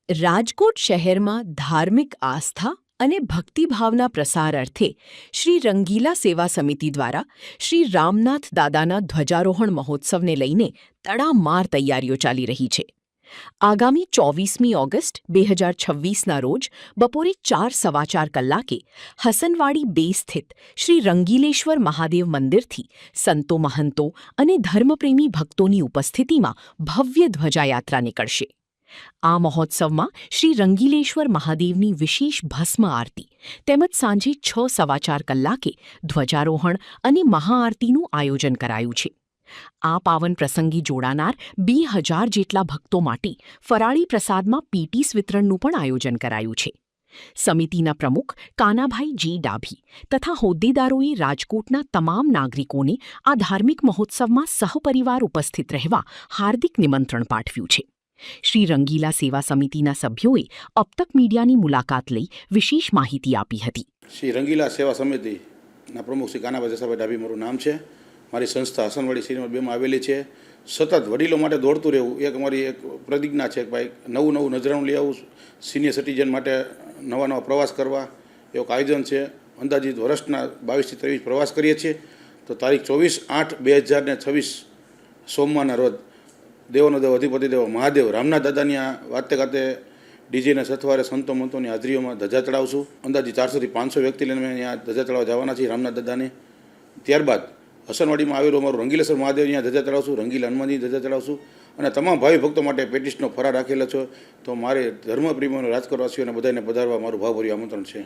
રાજકોટ શહેરમાં ધાર્મિક આસ્થા અને ભક્તિભાવના પ્રસાર અર્થે શ્રી રંગીલા સેવા સમિતિ દ્વારા શ્રી રામનાથ દાદાના ધ્વજારોહણ મહોત્સવને લઈને તડામાર તૈયારીઓ ચાલી રહી છે. આગામી 24મી ઓગસ્ટ 2026ના રોજ બપોરે 4:15 કલાકે હસનવાડી 2 સ્થિત શ્રી રંગીલેશ્વર મહાદેવ મંદિરથી સંતો મહંતો અને ધર્મપ્રેમી ભક્તોની ઉપસ્થિતિમાં ભવ્ય ધ્વજાયાત્રા નીકળશે. આ મહોત્સવમાં શ્રી રંગીલેશ્વર મહાદેવની વિશેષ ભસ્મ આરતી તેમજ સાંજે 6:15 કલાકે ધ્વજારોહણ અને મહાઆરતીનું આયોજન કરાયું છે. આ પાવન પ્રસંગે જોડાનાર 2000 જેટલા ભક્તો માટે ફરાળી પ્રસાદમાં પીટીસ વિતરણનું પણ આયોજન કરાયું છે. સમિતિના પ્રમુખ કાનાભાઈ જી ડાભી તથા હોદ્દેદારોએ રાજકોટના તમામ નાગરિકોને આ ધાર્મિક મહોત્સવમાં સહપરિવાર ઉપસ્થિત રહેવા હાર્દિક નિમંત્રણ પાઠવ્યું છે. શ્રી રંગીલા સેવા સમિતિના સભ્યોએ અબતક મીડિયાની મુલાકાત લઈ વિશેષ માહિતી આપી હતી. શ્રી રંગીલા સેવા સમિતિના પ્રમુખ શ્રી કાનાભાઈ જસાભાઈ ડાભી મારું નામ છે. મારી સંસ્થા હસનવાડી શ્રીનગર 2માં આવેલી છે. સતત વડીલો માટે દોડતું રહેવું એક અમારી એક પ્રતિજ્ઞા છે કે ભાઈ નવું નજરાણું લઈ આવવું, સિનિયર સિટીઝન માટે નવા પ્રવાસ કરવા એવું આયોજન છે. અંદાજિત વર્ષના 22 થી 23 પ્રવાસ કરીએ છીએ. તો તારીખ 24/8/2026 સોમવારના રોજ દેવોનો દેવ અધિપતિ દેવ મહાદેવ રામનાથ દાદાની આ વાતે ગાતે ડીજેના સથવારે સંતો મંતોની હાજરીઓમાં ધજા ચડાવશું. અંદાજે 400 થી 500 વ્યક્તિ લઈને અમે અહીંયા ધજા ચડાવવા જવાના છીએ રામનાથ દાદાને. ત્યારબાદ હસનવાડીમાં આવેલું અમારું રંગીલેશ્વર મહાદેવ અહીંયા ધજા ચડાવશું, રંગીલા હનુમાનજી ધજા ચડાવશું અને તમામ ભાવિ ભક્તો માટે પેટીસનો ફરાર રાખેલો છે. તો મારે ધર્મપ્રેમીઓને રાજકોટવાસીઓને બધાને પધારવા મારું ભાવભર્યું આમંત્રણ છે.